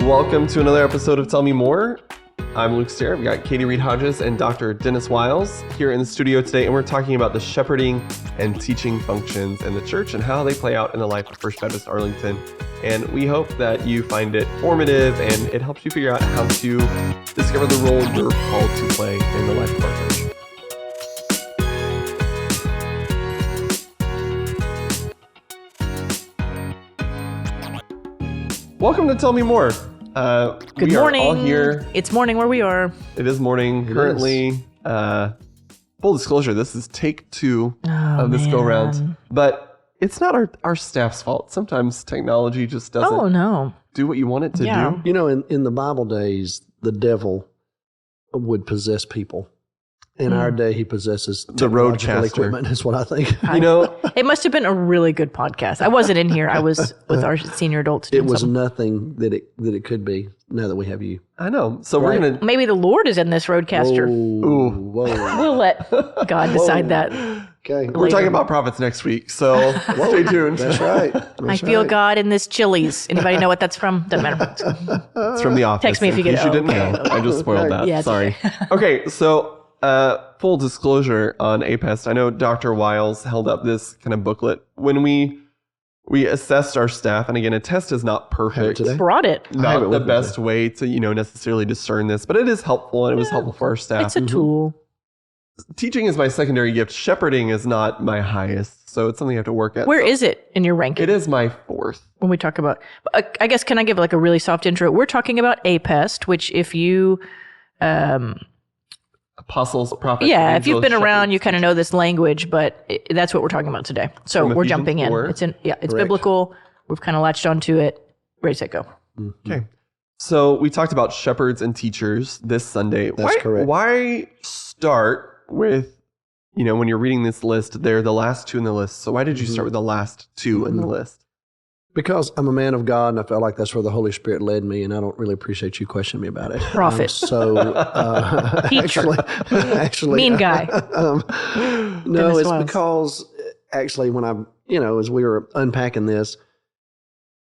Welcome to another episode of Tell Me More. I'm Luke Stair. We've got Katy Reed-Hodges and Dr. Dennis Wiles here in the studio today, and we're talking about the shepherding and teaching functions in the church and how they play out in the life of First Baptist Arlington. And we hope that you find it formative and it helps you figure out how to discover the role you're called to play in the life of our church. Welcome to Tell Me More. Good morning. All here. It's morning where we are. It is morning. Currently, full disclosure, this is take 2 of this go-round. But it's not our staff's fault. Sometimes technology just doesn't do what you want it to do. You know, in the Bible days, the devil would possess people. In our day, he possesses the roadcaster equipment, is what I think. You know, it must have been a really good podcast. I wasn't in here. I was with our senior adults. It was nothing that it could be now that we have you. I know. So we're going to... Maybe the Lord is in this roadcaster. Whoa. We'll let God decide that. Okay. We're talking about prophets next week, so stay tuned. That's right. I feel God in this Chili's. Anybody know what that's from? Doesn't matter. It's from The Office. Text me if you get it. You didn't know. I just spoiled that. Yeah, Sorry. Okay, so... full disclosure on APEST, I know Dr. Wiles held up this kind of booklet when we assessed our staff, and again, a test is not perfect. Brought it. Not the best way to, necessarily discern this, but it is helpful, and it was helpful for our staff. It's a tool. Teaching is my secondary gift. Shepherding is not my highest, so it's something I have to work at. Where is it in your ranking? It is my 4th. When we talk about, I guess, can I give like a really soft intro? We're talking about APEST, which if you... Apostles, prophets. Yeah, if you've been around, you kind of know this language, but that's what we're talking about today. So we're jumping in. It's biblical. We've kind of latched onto it. Ready, set, go. Okay. So we talked about shepherds and teachers this Sunday. That's correct. Why start with, when you're reading this list, they're the last 2 in the list. So why did you start with the last 2 in the list? Because I'm a man of God, and I felt like that's where the Holy Spirit led me, and I don't really appreciate you questioning me about it. Prophet. Teacher. Actually, mean guy. No, it's because actually when as we were unpacking this,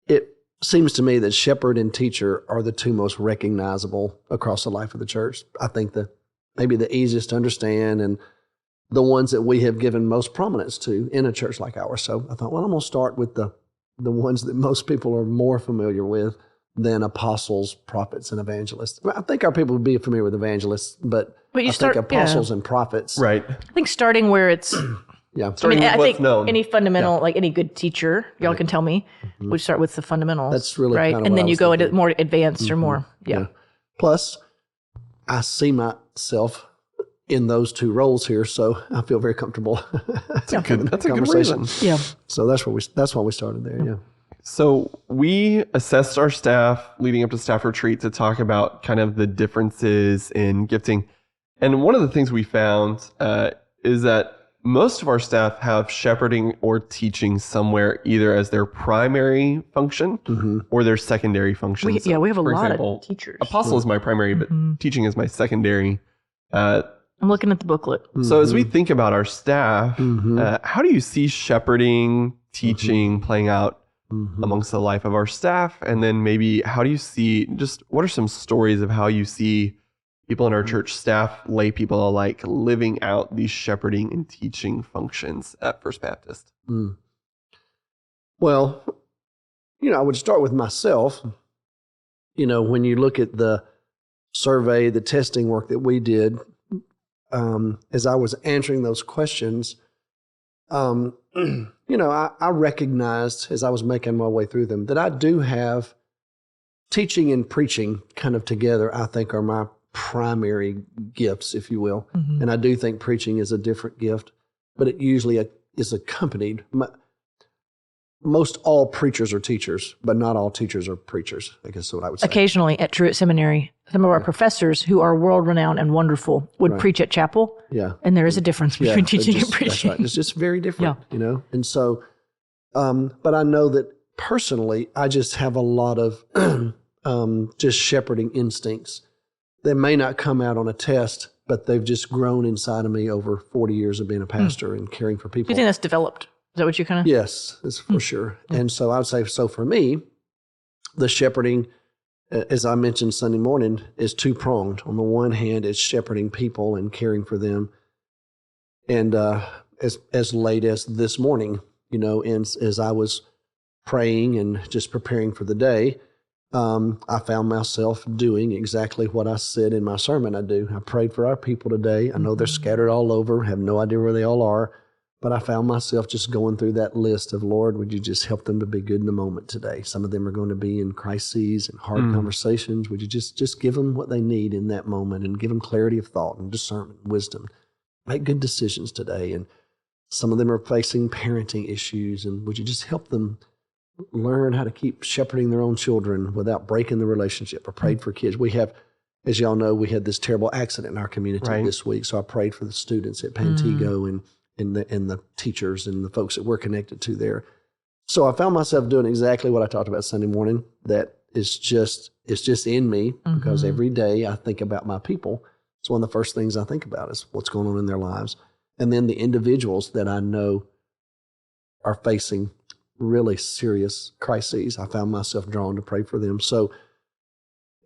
it seems to me that shepherd and teacher are the 2 most recognizable across the life of the church. I think maybe the easiest to understand and the ones that we have given most prominence to in a church like ours. So I thought, well, I'm going to start with the ones that most people are more familiar with than apostles, prophets, and evangelists. I think our people would be familiar with evangelists, but I think apostles and prophets. Right. I think starting where it's... Starting with what's known. Any fundamental, like any good teacher, y'all can tell me, we start with the fundamentals. That's really right, kind of and then you go thinking. into more advanced or more. Yeah. Plus, I see myself in those 2 roles here, so I feel very comfortable. That's a good reason. Yeah. So that's why we started there. Yeah. So we assessed our staff leading up to staff retreat to talk about kind of the differences in gifting. And one of the things we found is that most of our staff have shepherding or teaching somewhere either as their primary function or their secondary function. We have a lot example, of teachers. Apostle is my primary, but teaching is my secondary. I'm looking at the booklet. So as we think about our staff, how do you see shepherding, teaching playing out amongst the life of our staff? And then maybe how do you see, what are some stories of how you see people in our church, staff, lay people alike, living out these shepherding and teaching functions at First Baptist? Well, I would start with myself. When you look at the survey, the testing work that we did, as I was answering those questions, I recognized as I was making my way through them that I do have teaching and preaching kind of together, I think are my primary gifts, if you will. And I do think preaching is a different gift, but it usually is accompanied. Most all preachers are teachers, but not all teachers are preachers, I guess is what I would say. Occasionally at Truett Seminary, some of our professors who are world-renowned and wonderful would preach at chapel. Yeah. And there is a difference between teaching and preaching. That's right. It's just very different, And so, but I know that personally, I just have a lot of just shepherding instincts. They may not come out on a test, but they've just grown inside of me over 40 years of being a pastor and caring for people. Do you think that's developed? Is that what you kind of... Yes, that's for sure. And so I would say, so for me, the shepherding as I mentioned Sunday morning, is two-pronged. On the one hand, it's shepherding people and caring for them. And as late as this morning, as I was praying and just preparing for the day, I found myself doing exactly what I said in my sermon I do. I prayed for our people today. I know they're scattered all over, have no idea where they all are, but I found myself just going through that list of, Lord, would you just help them to be good in the moment today? Some of them are going to be in crises and hard conversations. Would you just give them what they need in that moment and give them clarity of thought and discernment, wisdom, make good decisions today? And some of them are facing parenting issues, and would you just help them learn how to keep shepherding their own children without breaking the relationship? I prayed for kids. We have, as y'all know, we had this terrible accident in our community this week, so I prayed for the students at Pantego and the teachers and the folks that we're connected to there. So I found myself doing exactly what I talked about Sunday morning. That is just, it's just in me because every day I think about my people. It's one of the first things I think about is what's going on in their lives. And then the individuals that I know are facing really serious crises, I found myself drawn to pray for them. So,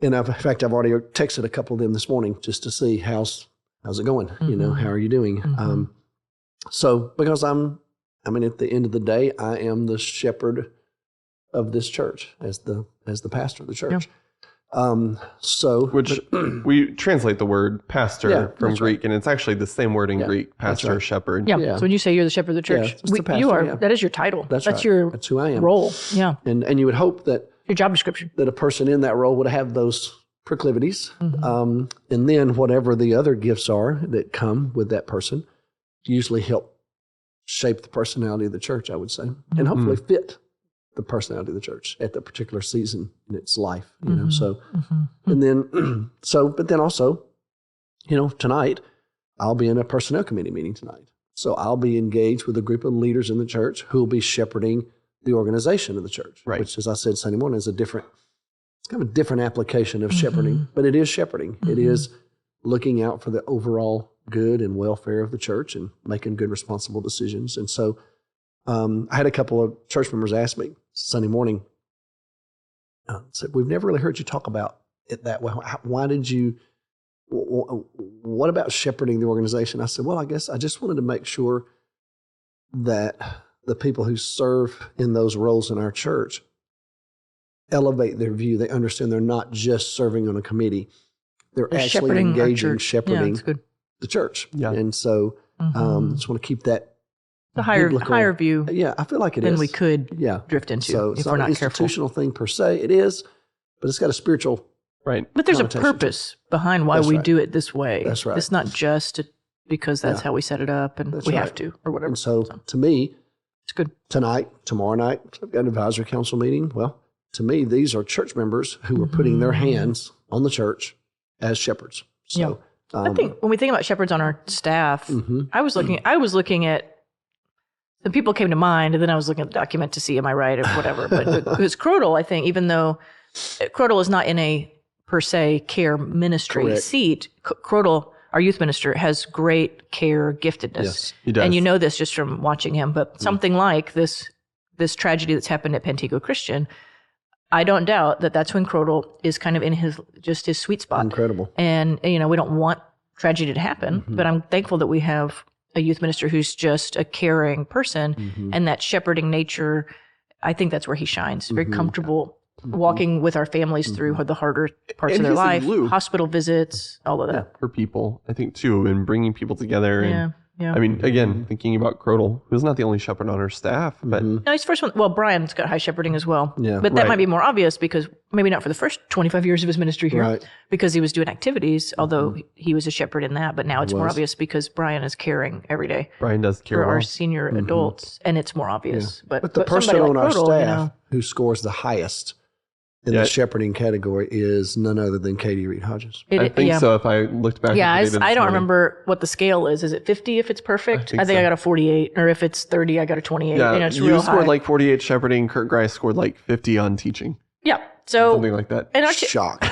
in fact, I've already texted a couple of them this morning just to see how's it going. How are you doing? So, because at the end of the day, I am the shepherd of this church as the pastor of the church. Which we translate the word pastor from Greek, and it's actually the same word in Greek, pastor, shepherd. Yeah. So when you say you're the shepherd of the church, you are. That is your title. That's who I am. Role. Yeah. And you would hope that your job description, that a person in that role would have those proclivities, and then whatever the other gifts are that come with that person, usually help shape the personality of the church, I would say, and hopefully fit the personality of the church at the particular season in its life, So, and then, but then also, tonight I'll be in a personnel committee meeting tonight. So I'll be engaged with a group of leaders in the church who will be shepherding the organization of the church, which, as I said Sunday morning, is it's kind of a different application of shepherding, but it is shepherding. It is looking out for the overall good and welfare of the church and making good, responsible decisions. And so I had a couple of church members ask me Sunday morning, said, we've never really heard you talk about it that way. Why did you, what about shepherding the organization? I said, well, I guess I just wanted to make sure that the people who serve in those roles in our church elevate their view. They understand they're not just serving on a committee. They're actually engaging, shepherding the church. Yeah. And so just want to keep that the higher view. Yeah, I feel like it than is. we could drift into if we're not careful. It's not an institutional thing per se. It is, but it's got a spiritual But there's a purpose behind why we do it this way. That's right. It's not just because that's how we set it up and we have to or whatever. And so to me, it's good. Tonight, tomorrow night, I've got an advisory council meeting. Well, to me, these are church members who are putting their hands on the church as shepherds. So I think when we think about shepherds on our staff, I was looking at some people came to mind, and then I was looking at the document to see am I right or whatever. But it was Crodal, I think, even though Crodal is not in a per se care ministry seat, Crodal, our youth minister, has great care giftedness. Yes, he does. And you know this just from watching him. But something like this tragedy that's happened at Pantego Christian, I don't doubt that that's when Crodal is kind of in his sweet spot. Incredible. And, we don't want tragedy to happen, but I'm thankful that we have a youth minister who's just a caring person, and that shepherding nature, I think that's where he shines. Very comfortable walking with our families through the harder parts of their life, hospital visits, all of that. For people, I think, too, and bringing people together. And, I mean, again, thinking about Crodal, who's not the only shepherd on our staff, but... No, he's the first one. Well, Brian's got high shepherding as well. Yeah, but that might be more obvious because maybe not for the first 25 years of his ministry here, because he was doing activities, although he was a shepherd in that, but now it's more obvious because Brian is caring every day. Brian does care for our senior adults, and it's more obvious. Yeah. But the person on our staff who scores the highest in the shepherding category is none other than Katy Reed Hodges. I think so. If I looked back, I don't remember what the scale is. Is it 50 if it's perfect? I think I got a 48, or if it's 30, I got a 28. Yeah, it's real scored high. like 48 shepherding. Kurt Grice scored like 50 on teaching. Yeah, so something like that. And shock.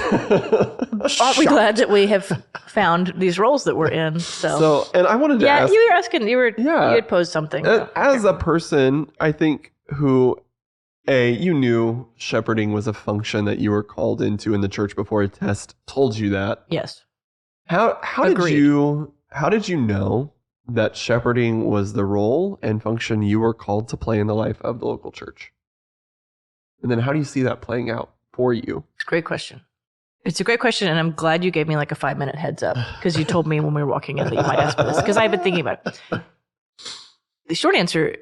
Aren't we glad that we have found these roles that we're in? So, and I wanted to ask. You had posed something. As a person, I think who you knew shepherding was a function that you were called into in the church before a test told you that. Yes. How did you know that shepherding was the role and function you were called to play in the life of the local church? And then how do you see that playing out for you? It's a great question. It's a great question, and I'm glad you gave me like a 5-minute heads up because you told me when we were walking in that you might ask me this because I've been thinking about it. The short answer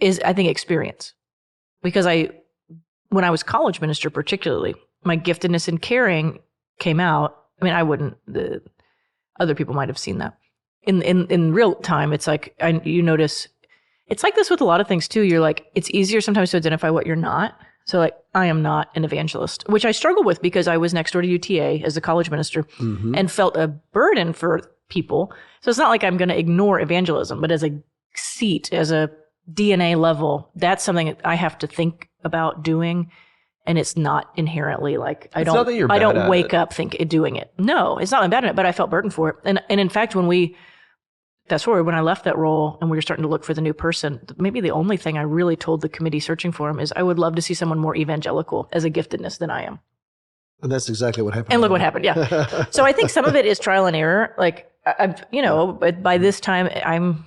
is, I think, experience. Because when I was college minister particularly, my giftedness in caring came out. I mean, other people might have seen that. In real time, it's like, you notice, it's like this with a lot of things too. You're like, it's easier sometimes to identify what you're not. So like, I am not an evangelist, which I struggle with because I was next door to UTA as a college minister and felt a burden for people. So it's not like I'm going to ignore evangelism, but as a seat, as a DNA level, that's something that I have to think about doing. And it's not inherently like, I don't wake up doing it. No, it's not that I'm bad at it, but I felt burdened for it. And in fact, when I left that role and we were starting to look for the new person, maybe the only thing I really told the committee searching for him is I would love to see someone more evangelical as a giftedness than I am. And that's exactly what happened. And look what happened. Yeah. So I think some of it is trial and error. Like by this time I'm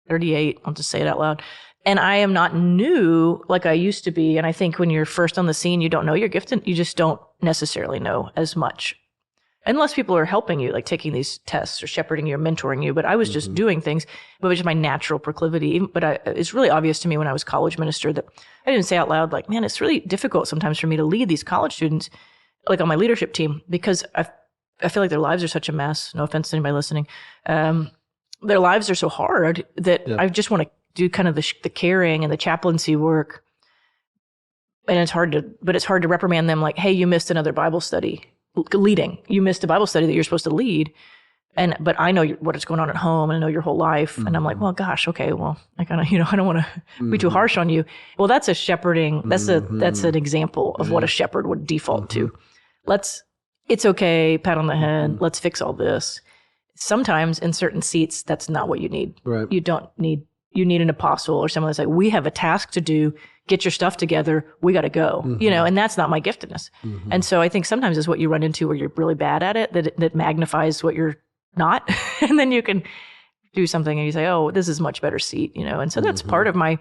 38. I'll just say it out loud. And I am not new like I used to be. And I think when you're first on the scene, you don't know you're gifted. You just don't necessarily know as much. Unless people are helping you, like taking these tests or shepherding you or mentoring you. But I was just doing things, but it was just my natural proclivity. But it's really obvious to me when I was college minister that I didn't say out loud, like, man, it's really difficult sometimes for me to lead these college students, like on my leadership team, because I feel like their lives are such a mess. No offense to anybody listening. Their lives are so hard that I just want to do kind of the caring and the chaplaincy work. And it's hard to reprimand them like, hey, you missed another Bible study. You missed a Bible study that you're supposed to lead. But I know what is going on at home and I know your whole life. And I'm like, well, gosh, okay, well, I kind of, I don't want to be too harsh on you. Well, that's a shepherding. That's an example of what a shepherd would default to. It's okay, pat on the head. Let's fix all this. Sometimes in certain seats, that's not what you need. Right. You need an apostle or someone that's like, we have a task to do. Get your stuff together. We got to go, and that's not my giftedness. And so I think sometimes it's what you run into where you're really bad at it, that magnifies what you're not. And then you can do something and you say, oh, this is a much better seat, And so that's part of my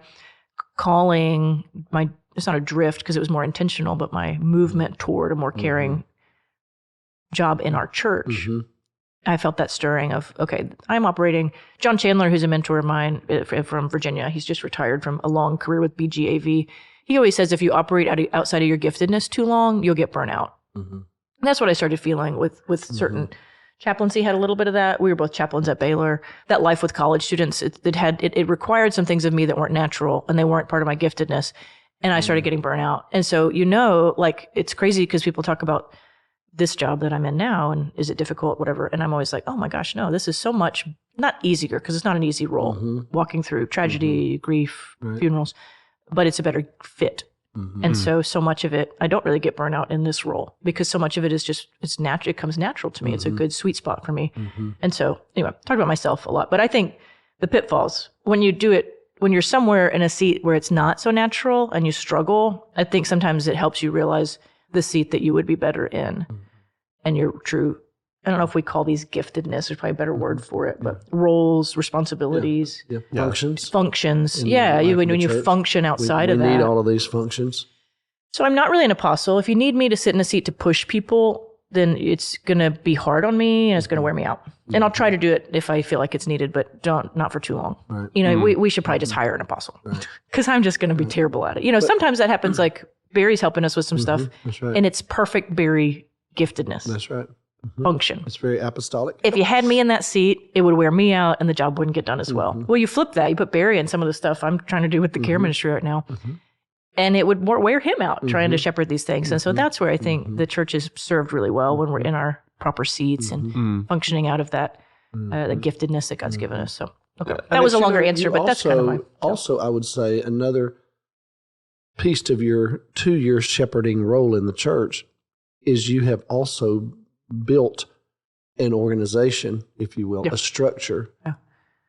calling, it's not a drift because it was more intentional, but my movement toward a more caring job in our church. I felt that stirring of, okay, I'm operating. John Chandler, who's a mentor of mine from Virginia, he's just retired from a long career with BGAV. He always says if you operate outside of your giftedness too long, you'll get burnout. And that's what I started feeling with certain chaplaincy had a little bit of that. We were both chaplains at Baylor. That life with college students, it required some things of me that weren't natural and they weren't part of my giftedness. And I started getting burnout. And so, like it's crazy because people talk about this job that I'm in now and is it difficult, whatever. And I'm always like, oh my gosh, no, this is so much, not easier because it's not an easy role, walking through tragedy, grief, funerals, but it's a better fit. And so much of it, I don't really get burnout in this role because so much of it is just, it's natural. It comes natural to me. It's a good sweet spot for me. And so anyway, talk about myself a lot, but I think the pitfalls when you do it, when you're somewhere in a seat where it's not so natural and you struggle, I think sometimes it helps you realize the seat that you would be better in. And your true, I don't know if we call these giftedness, there's probably a better word for it, but roles, responsibilities. Functions. When you function outside of that. We need all of these functions. So I'm not really an apostle. If you need me to sit in a seat to push people, then it's going to be hard on me and it's going to wear me out. And I'll try to do it if I feel like it's needed, but not for too long. Right. We should probably just hire an apostle because I'm just going to be terrible at it. Sometimes that happens like Barry's helping us with some stuff and it's perfect Barry giftedness. That's right. Function. It's very apostolic. If you had me in that seat, it would wear me out and the job wouldn't get done as well. Well, you flip that. You put Barry in some of the stuff I'm trying to do with the care ministry right now. And it would wear him out trying to shepherd these things. And so that's where I think the church is served really well when we're in our proper seats and functioning out of that the giftedness that God's given us. So that was a longer answer, but that's kind of my... Also, I would say another piece of your 2-year shepherding role in the church is you have also built an organization, if you will, a structure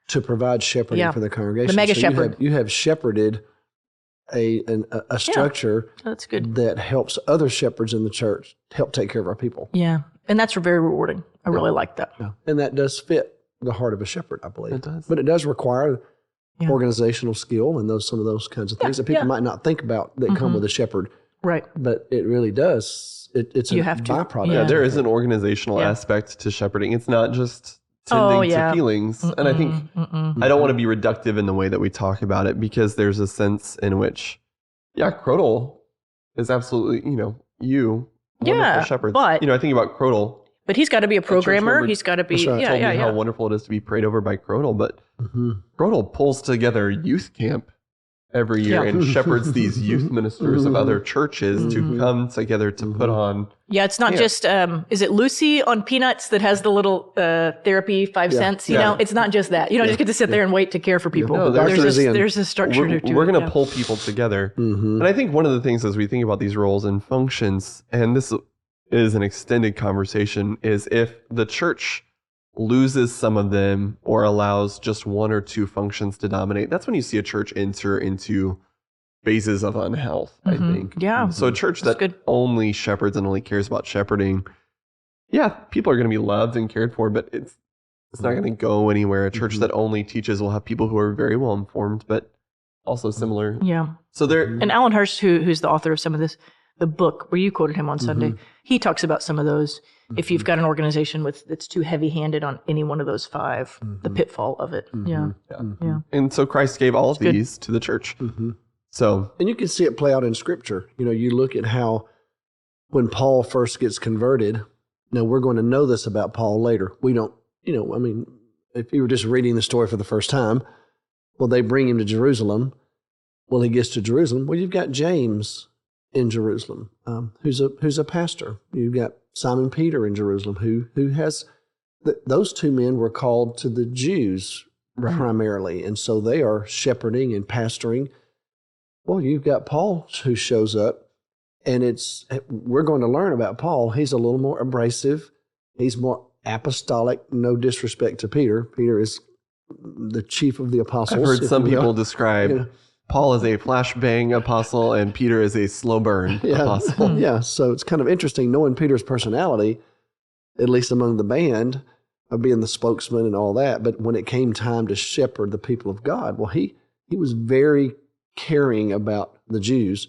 to provide shepherding for the congregation. The mega shepherd. You have shepherded a structure that's good. that helps other shepherds in the church help take care of our people. Yeah. And that's very rewarding. I really like that. Yeah. And that does fit the heart of a shepherd, I believe. It does. But it does require organizational skill and some of those kinds of things that people might not think about that come with a shepherd. Right. But it really does. It's a byproduct. Yeah, there is an organizational aspect to shepherding. It's not just tending to feelings. And I think I don't want to be reductive in the way that we talk about it, because there's a sense in which, Crodal is absolutely, wonderful shepherds. But I think about Crodal. But he's got to be a programmer. He's got to be, told me how wonderful it is to be prayed over by Crodal. But Crodal pulls together youth camp every year and shepherds these youth ministers of other churches to come together to put on. Yeah, it's not just, is it Lucy on Peanuts that has the little therapy 5 cents? You know, it's not just that. You don't just get to sit there and wait to care for people. No, there's a structure to it. We're going to pull people together. And I think one of the things as we think about these roles and functions, and this is an extended conversation, is if the church loses some of them or allows just one or two functions to dominate, that's when you see a church enter into phases of unhealth, I think. Yeah. So a church that only shepherds and only cares about shepherding, people are going to be loved and cared for, but it's not going to go anywhere. A church that only teaches will have people who are very well informed, but also similar. Yeah. So and Alan Hirsch, who's the author of some of this, the book where you quoted him on Sunday, he talks about some of those. If you've got an organization that's too heavy-handed on any one of those 5, the pitfall of it. Yeah. And so Christ gave all of these to the church. So, and you can see it play out in Scripture. You look at how when Paul first gets converted. Now we're going to know this about Paul later. We don't. If you were just reading the story for the first time, well, they bring him to Jerusalem. Well, he gets to Jerusalem. Well, you've got James in Jerusalem, who's a pastor. You've got Simon Peter in Jerusalem, who has those 2 men were called to the Jews primarily, and so they are shepherding and pastoring. Well, you've got Paul who shows up, and we're going to learn about Paul. He's a little more abrasive. He's more apostolic. No disrespect to Peter. Peter is the chief of the apostles. I've heard some people describe Paul is a flashbang apostle and Peter is a slow burn apostle. Yeah, so it's kind of interesting knowing Peter's personality, at least among the band, of being the spokesman and all that. But when it came time to shepherd the people of God, well, he was very caring about the Jews.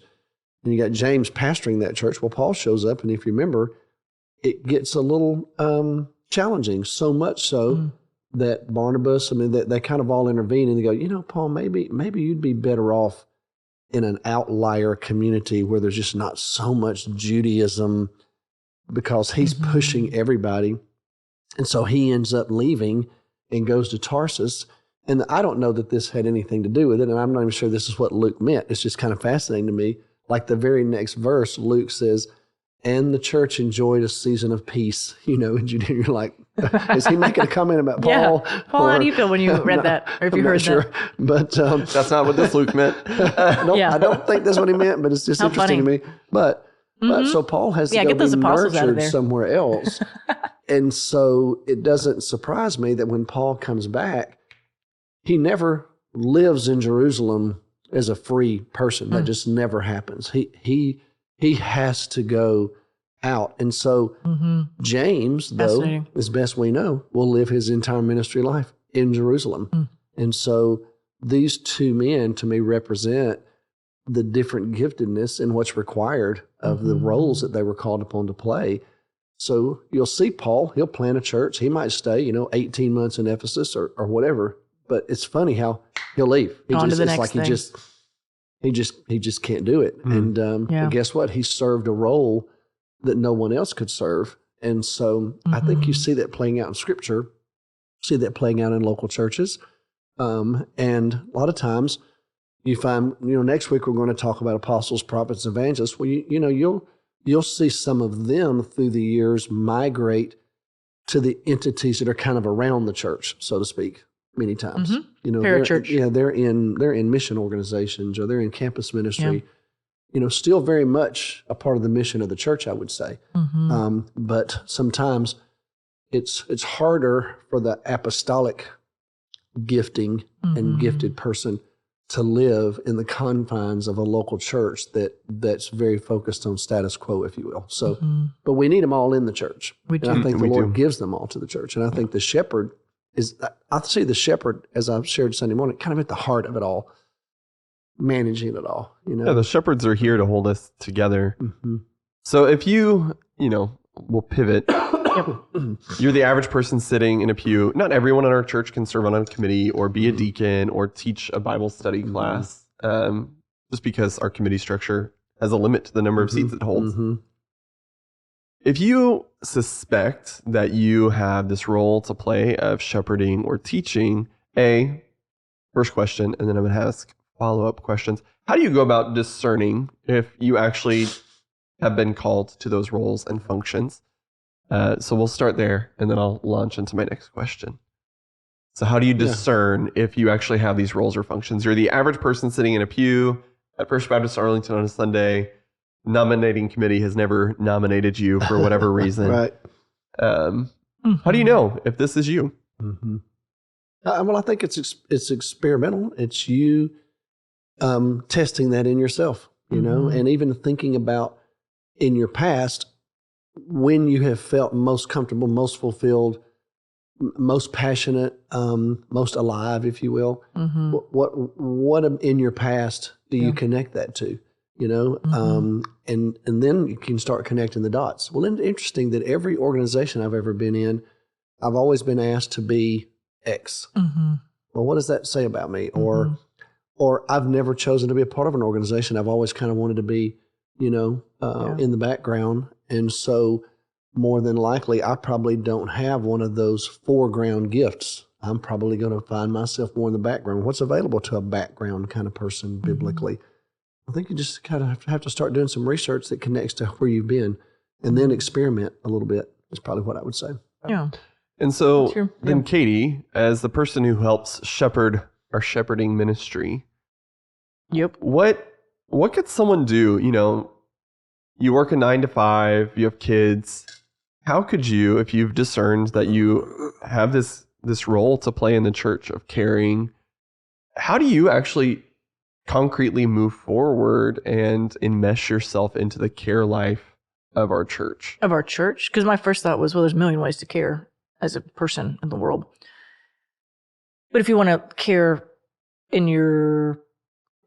And you got James pastoring that church. Well, Paul shows up, and if you remember, it gets a little challenging, so much so that Barnabas, they kind of all intervene and they go, Paul, maybe you'd be better off in an outlier community where there's just not so much Judaism, because he's pushing everybody. And so he ends up leaving and goes to Tarsus. And I don't know that this had anything to do with it, and I'm not even sure this is what Luke meant. It's just kind of fascinating to me. Like the very next verse, Luke says, and the church enjoyed a season of peace, and you're like, is he making a comment about Paul? Yeah. Paul, how do you feel when you read that? Or if you heard that? But that's not what this Luke meant. I don't think that's what he meant, but it's just interesting to me. But so Paul has to go be nurtured somewhere else. And so it doesn't surprise me that when Paul comes back, he never lives in Jerusalem as a free person. That just never happens. He has to go out. And so James, though, as best we know, will live his entire ministry life in Jerusalem. And so these 2 men, to me, represent the different giftedness and what's required of the roles that they were called upon to play. So you'll see Paul, he'll plant a church. He might stay, 18 months in Ephesus or whatever. But it's funny how he'll leave. He just can't do it. And guess what? He served a role that no one else could serve. And so I think you see that playing out in Scripture, see that playing out in local churches. And a lot of times you find, next week we're going to talk about apostles, prophets, evangelists. Well, you'll see some of them through the years migrate to the entities that are kind of around the church, so to speak. Many times, Parachurch. They're in mission organizations or they're in campus ministry. Still very much a part of the mission of the church, I would say. But sometimes it's harder for the apostolic gifting and gifted person to live in the confines of a local church that's very focused on status quo, if you will. So, but we need them all in the church. We do. And I think the We Lord do. gives them all to the church. And I think the shepherd I see the shepherd, as I've shared Sunday morning, kind of at the heart of it all, managing it all. Yeah, the shepherds are here to hold us together. Mm-hmm. So if we'll pivot. You're the average person sitting in a pew. Not everyone in our church can serve on a committee or be a deacon or teach a Bible study class, just because our committee structure has a limit to the number of seats it holds. If you suspect that you have this role to play of shepherding or teaching, first question, and then I'm going to ask follow-up questions. How do you go about discerning if you actually have been called to those roles and functions? So we'll start there, and then I'll launch into my next question. So how do you discern if you actually have these roles or functions? You're the average person sitting in a pew at First Baptist Arlington on a Sunday. Nominating committee has never nominated you for whatever reason. Right. How do you know if this is you? Well, I think it's experimental. It's you testing that in yourself, and even thinking about in your past when you have felt most comfortable, most fulfilled, most passionate, most alive, if you will. What in your past do you connect that to? And then you can start connecting the dots. Well, it's interesting that every organization I've ever been in, I've always been asked to be X. Well, what does that say about me? Or I've never chosen to be a part of an organization. I've always kind of wanted to be, in the background. And so more than likely, I probably don't have one of those foreground gifts. I'm probably going to find myself more in the background. What's available to a background kind of person biblically? I think you just kind of have to start doing some research that connects to where you've been and then experiment a little bit is probably what I would say. Yeah. And so then Katy, as the person who helps shepherd our shepherding ministry, what could someone do? You work a 9 to 5, you have kids. How could you, if you've discerned that you have this role to play in the church of caring, how do you actually concretely move forward and enmesh yourself into the care life of our church? Of our church? Because my first thought was, well, there's a million ways to care as a person in the world. But if you want to care in your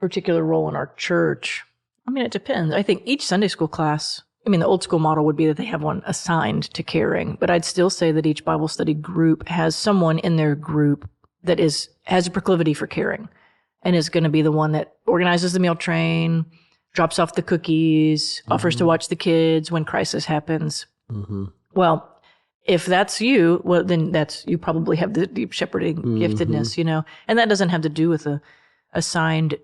particular role in our church, it depends. I think each Sunday school class, the old school model would be that they have one assigned to caring, but I'd still say that each Bible study group has someone in their group that has a proclivity for caring and is going to be the one that organizes the meal train, drops off the cookies, offers to watch the kids when crisis happens. Well, if that's you, then you probably have the deep shepherding giftedness, and that doesn't have to do with a assigned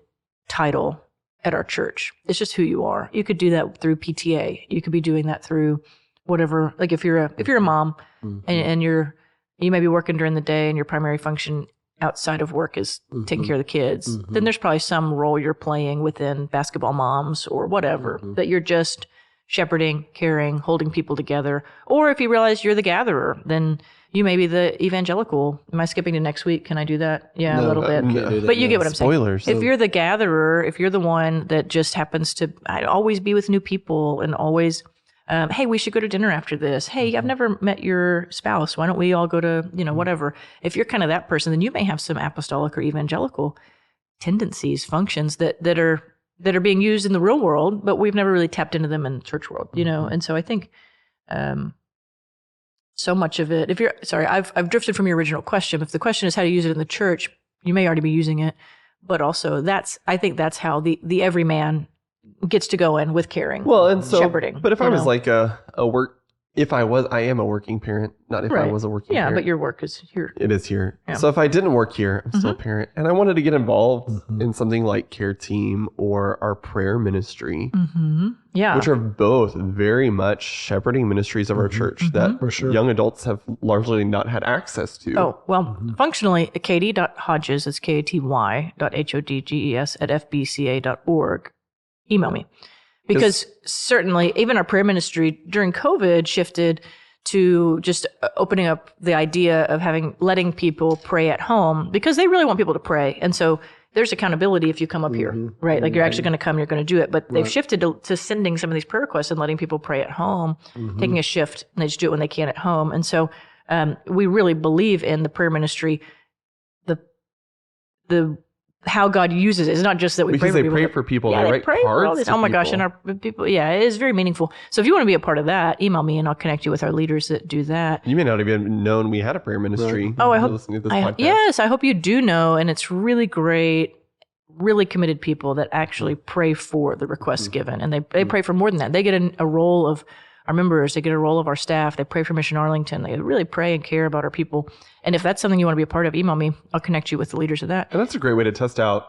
title at our church. It's just who you are. You could do that through PTA. You could be doing that through whatever. Like if you're a mom and you may be working during the day and your primary function outside of work is taking care of the kids, then there's probably some role you're playing within Basketball Moms or whatever that you're just shepherding, caring, holding people together. Or if you realize you're the gatherer, then you may be the evangelical. Am I skipping to next week? Can I do that? Yeah, a little bit. But you get what I'm saying. Spoilers. If you're the gatherer, if you're the one that just happens to always be with new people and always, hey, we should go to dinner after this. Hey, I've never met your spouse. Why don't we all go to, whatever. If you're kind of that person, then you may have some apostolic or evangelical tendencies, functions that are being used in the real world, but we've never really tapped into them in the church world, And so I think so much of it, I've drifted from your original question. If the question is how to use it in the church, you may already be using it, but also I think that's how the everyman gets to go in with caring. Well, and so shepherding. But if I was like I am a working parent, not if I was a working parent. Yeah, but your work is here. It is here. Yeah. So if I didn't work here, I'm still a parent. And I wanted to get involved in something like Care Team or our prayer ministry, which are both very much shepherding ministries of our church that young adults have largely not had access to. Oh, well, functionally, Katy.Hodges, it's Katy.Hodges @fbca.org. Email me. Because certainly, even our prayer ministry during COVID shifted to just opening up the idea of letting people pray at home because they really want people to pray. And so there's accountability if you come up here, right? Like you're actually going to come, you're going to do it. But they've shifted to sending some of these prayer requests and letting people pray at home, taking a shift, and they just do it when they can at home. And so we really believe in the prayer ministry, the how God uses it. It's not just that we because pray for they people. pray for people. Yeah, they they write pray for all cards this. to Oh my gosh, people. and our people, it is very meaningful. So if you want to be a part of that, email me and I'll connect you with our leaders that do that. You may not even known we had a prayer ministry. Right. Oh, I hope. Listening to this podcast. Yes, I hope you do know, and it's really great. Really committed people that actually pray for the requests given, and they pray for more than that. They get a role of our members, they get a role of our staff. They pray for Mission Arlington. They really pray and care about our people. And if that's something you want to be a part of, email me. I'll connect you with the leaders of that. And that's a great way to test out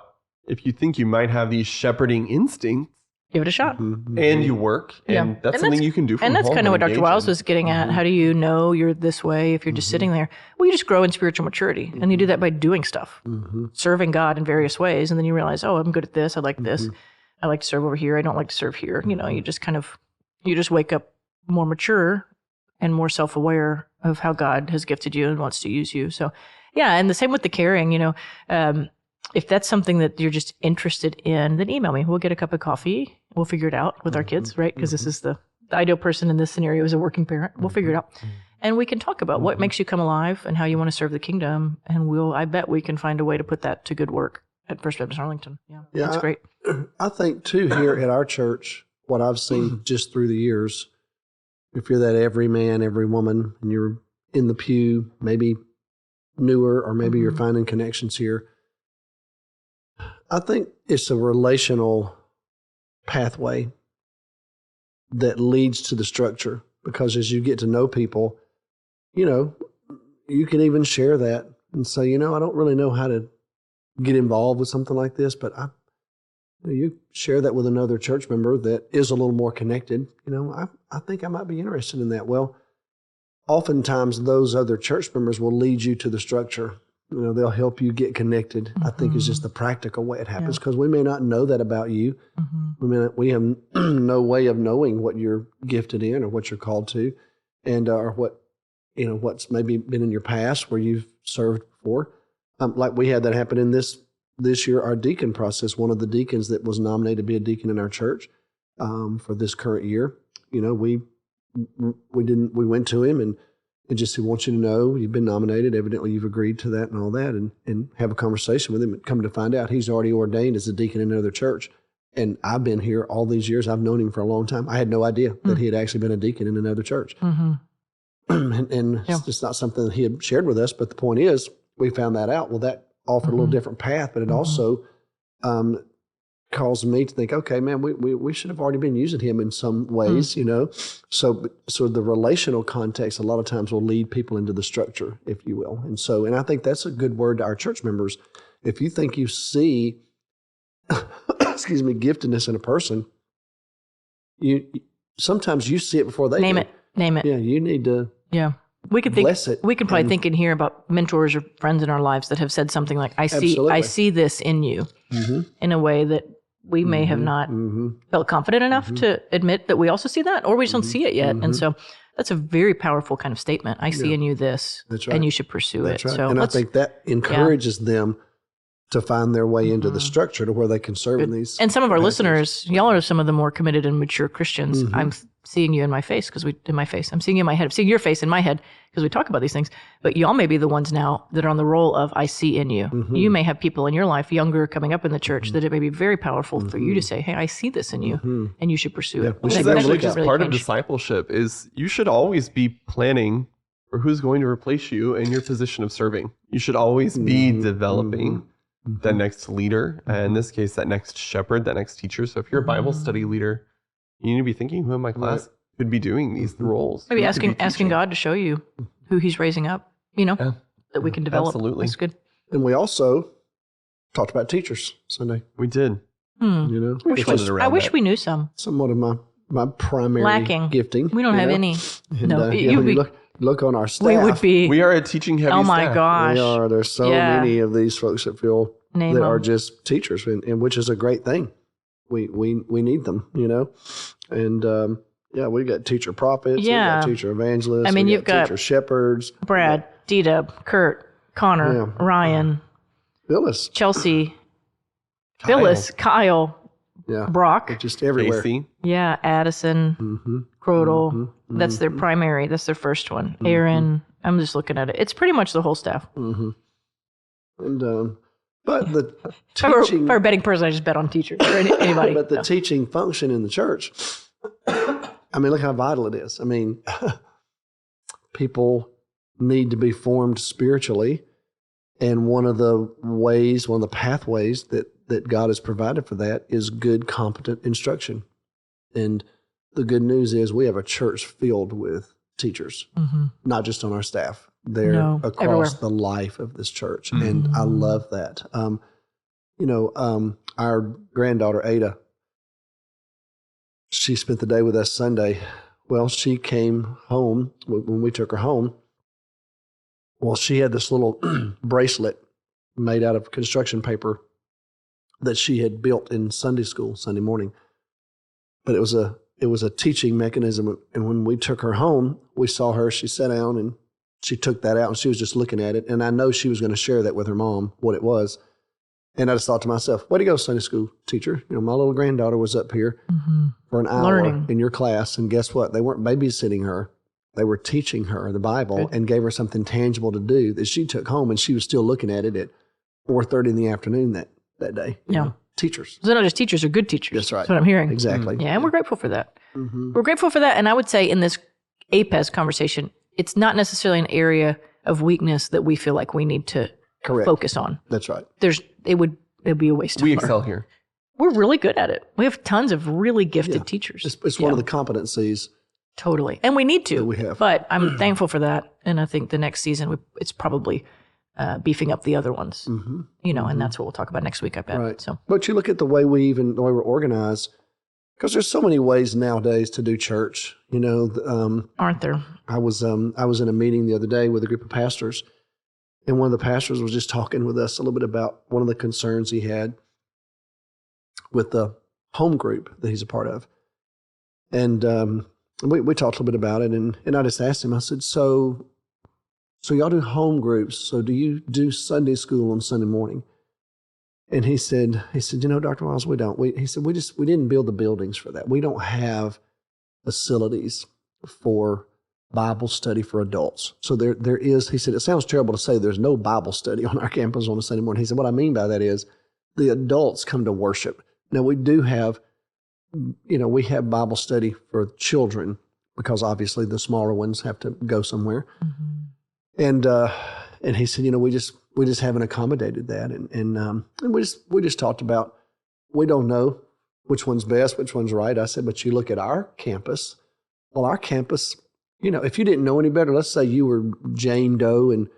if you think you might have these shepherding instincts Give it a shot. and you work, and that's And something you can do from And that's home kind of what Dr. engage Wiles in. was getting at. How do you know you're this way if you're just sitting there? Well, you just grow in spiritual maturity, and you do that by doing stuff, serving God in various ways, and then you realize, oh, I'm good at this. I like this. I like to serve over here. I don't like to serve here. You know, you just wake up more mature and more self-aware of how God has gifted you and wants to use you. So, yeah, and the same with the caring. If that's something that you're just interested in, then email me. We'll get a cup of coffee. We'll figure it out with our kids, right? Because this is the ideal person in this scenario is a working parent. We'll figure it out. And we can talk about what makes you come alive and how you want to serve the kingdom. And I bet we can find a way to put that to good work at First Baptist Arlington. Yeah, that's great. I think, too, here at our church, what I've seen just through the years, if you're that every man, every woman, and you're in the pew, maybe newer, or maybe you're finding connections here, I think it's a relational pathway that leads to the structure, because as you get to know people, you can even share that and say, I don't really know how to get involved with something like this, but you share that with another church member that is a little more connected. I think I might be interested in that. Well, oftentimes those other church members will lead you to the structure. They'll help you get connected. I think it's just the practical way it happens, because we may not know that about you. We have no way of knowing what you're gifted in or what you're called to, and or what's maybe been in your past where you've served before. Like we had that happen in this year, our deacon process. One of the deacons that was nominated to be a deacon in our church for this current year, we went to him and just said, "Want you to know you've been nominated. Evidently, you've agreed to that and all that," and have a conversation with him. And come to find out, he's already ordained as a deacon in another church. And I've been here all these years. I've known him for a long time. I had no idea that he had actually been a deacon in another church. And it's just not something that he had shared with us. But the point is, we found that out. Well, that offered a little different path, but it also caused me to think, okay, man, we should have already been using him in some ways, So the relational context a lot of times will lead people into the structure, if you will. And I think that's a good word to our church members. If you think you see, giftedness in a person, sometimes you see it before they Name do. it. Name it. Yeah, you need to. Yeah. We could think. Bless it. We could probably think in here about mentors or friends in our lives that have said something like, "I Absolutely. see this in you," in a way that we may have not felt confident enough to admit that we also see that, or we just don't see it yet. And so that's a very powerful kind of statement. I see in you this, That's right. and you should pursue That's it. right. So And I think that encourages them to find their way into the structure to where they can serve in these. And some of our listeners, y'all are some of the more committed and mature Christians. I'm seeing you in my face I'm seeing you in my head. I'm seeing your face in my head because we talk about these things. But y'all may be the ones now that are on the role of I see in you. You may have people in your life, younger, coming up in the church, that it may be very powerful for you to say, "Hey, I see this in you," and you should pursue it. Which is actually just part of discipleship. Is you should always be planning for who's going to replace you in your position of serving. You should always be developing that next leader, and in this case, that next shepherd, that next teacher. So if you're a Bible study leader, you need to be thinking, who in my class could be doing these roles? Maybe asking God to show you who He's raising up, that we can develop. Absolutely. That's good. And we also talked about teachers Sunday. We did. I wish we knew some. Somewhat of my primary Lacking. gifting. We don't have any. And, No, when you'd be. you look on our staff. We would be. We are a teaching heavy Oh my staff. gosh. We are. There's so many of these folks that feel Name that them. are just teachers, and which is a great thing. We need them, and we got teacher prophets, Yeah. we got teacher evangelists. I mean, we you've got teacher shepherds. Brad, D-Dub, Kurt, Connor, Yeah. Ryan, Phyllis, Chelsea, Phyllis, Kyle, Brock. They're just everywhere. Casey. Yeah, Addison, Crodel. That's their primary. That's their first one. Aaron. I'm just looking at it. It's pretty much the whole staff. And but the If I were teaching, a betting person, I just bet on teachers or anybody. but the teaching function in the church. I mean, look how vital it is. I mean, people need to be formed spiritually, and one of the pathways that God has provided for that is good, competent instruction. And the good news is we have a church filled with teachers, not just on our staff. They're across everywhere. the life of this church. And I love that. Our granddaughter, Ada, she spent the day with us Sunday. Well, she came home when we took her home. Well, she had this little bracelet made out of construction paper that she had built in Sunday school, Sunday morning. But it was a teaching mechanism. And when we took her home, we saw her, she sat down and she took that out and she was just looking at it. And I know she was going to share that with her mom, what it was. And I just thought to myself, way to go, Sunday school teacher. My little granddaughter was up here for an hour in your class. And guess what? They weren't babysitting her. They were teaching her the Bible and gave her something tangible to do that she took home. And she was still looking at it at 4:30 in the afternoon that day. Teachers. So they're not just teachers, they're good teachers. That's right. That's what I'm hearing. Exactly. Yeah, and we're grateful for that. We're grateful for that. And I would say in this APES conversation, it's not necessarily an area of weakness that we feel like we need to focus on. That's right. It'd be a waste of We time. excel here. We're really good at it. We have tons of really gifted teachers. It's one of the competencies. Totally. And we need to. That we have. But I'm thankful for that. And I think the next season, it's probably beefing up the other ones. And that's what we'll talk about next week, I bet. Right. So. But you look at the way we're organized, because there's so many ways nowadays to do church. Aren't there? I was in a meeting the other day with a group of pastors, and one of the pastors was just talking with us a little bit about one of the concerns he had with the home group that he's a part of. And we talked a little bit about it, and I just asked him, I said, so y'all do home groups, so do you do Sunday school on Sunday morning? And he said, Dr. Wiles, we don't. He said, we didn't build the buildings for that. We don't have facilities for Bible study for adults. So there is, he said, it sounds terrible to say there's no Bible study on our campus on a Sunday morning. He said, what I mean by that is the adults come to worship. Now we do have, we have Bible study for children because obviously the smaller ones have to go somewhere. And he said, we just haven't accommodated that. And we just talked about, we don't know which one's best, which one's right. I said, but you look at our campus. Well, our campus, if you didn't know any better, let's say you were Jane Doe and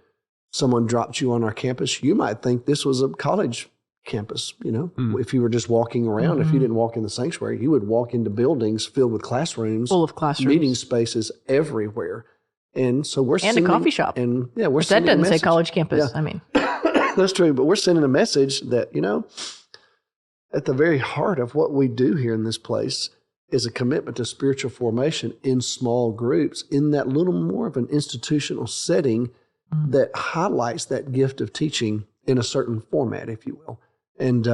someone dropped you on our campus, you might think this was a college campus, if you were just walking around. If you didn't walk in the sanctuary, you would walk into buildings filled with classrooms. Full of classrooms. Meeting spaces everywhere. And so we're and a coffee shop. And that doesn't say college campus. Yeah. I mean, that's true. But we're sending a message that, at the very heart of what we do here in this place is a commitment to spiritual formation in small groups in that little more of an institutional setting that highlights that gift of teaching in a certain format, if you will. And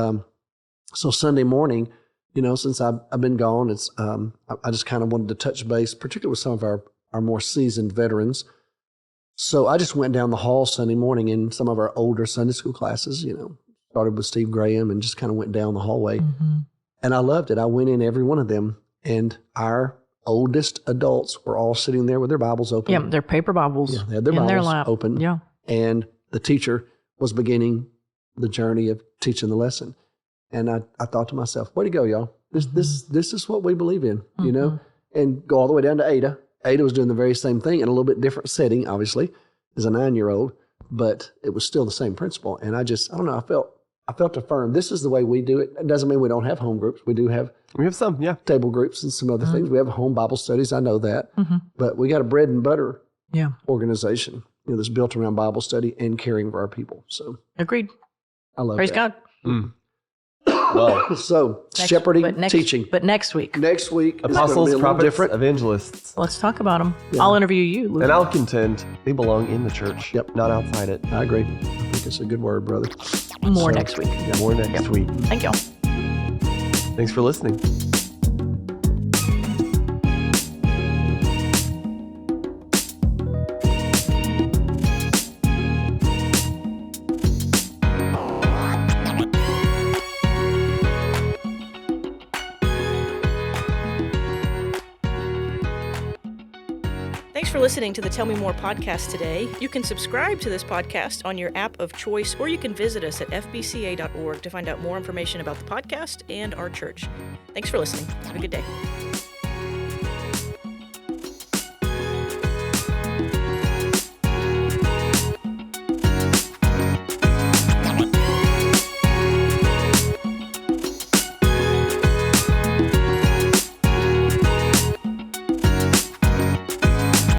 so Sunday morning, since I've been gone, it's I just kind of wanted to touch base, particularly with some of our more seasoned veterans. So I just went down the hall Sunday morning in some of our older Sunday school classes, started with Steve Graham and just kind of went down the hallway. And I loved it. I went in every one of them, and our oldest adults were all sitting there with their Bibles open. Yeah, their paper Bibles they had their in Bibles their lap. open. Yeah. And the teacher was beginning the journey of teaching the lesson. And I thought to myself, way to go, y'all. This is what we believe in, and go all the way down to Ada. Ada was doing the very same thing in a little bit different setting, obviously, as a 9-year-old, but it was still the same principle. And I don't know, I felt affirmed. This is the way we do it. It doesn't mean we don't have home groups. We do have some, table groups and some other things. We have home Bible studies. I know that. But we got a bread and butter organization that's built around Bible study and caring for our people. So agreed. I love Praise that. God. Well, so shepherding, teaching. But next week. Next week apostles, is prophets, different. evangelists. Let's talk about them. Yeah. I'll interview you, Luke. And I'll contend they belong in the church, not outside it. I agree. I think it's a good word, brother. More next week. Yeah, more next week. Thank y'all. Thanks for listening. Thanks for listening to the Tell Me More podcast today. You can subscribe to this podcast on your app of choice, or you can visit us at fbca.org to find out more information about the podcast and our church. Thanks for listening. Have a good day.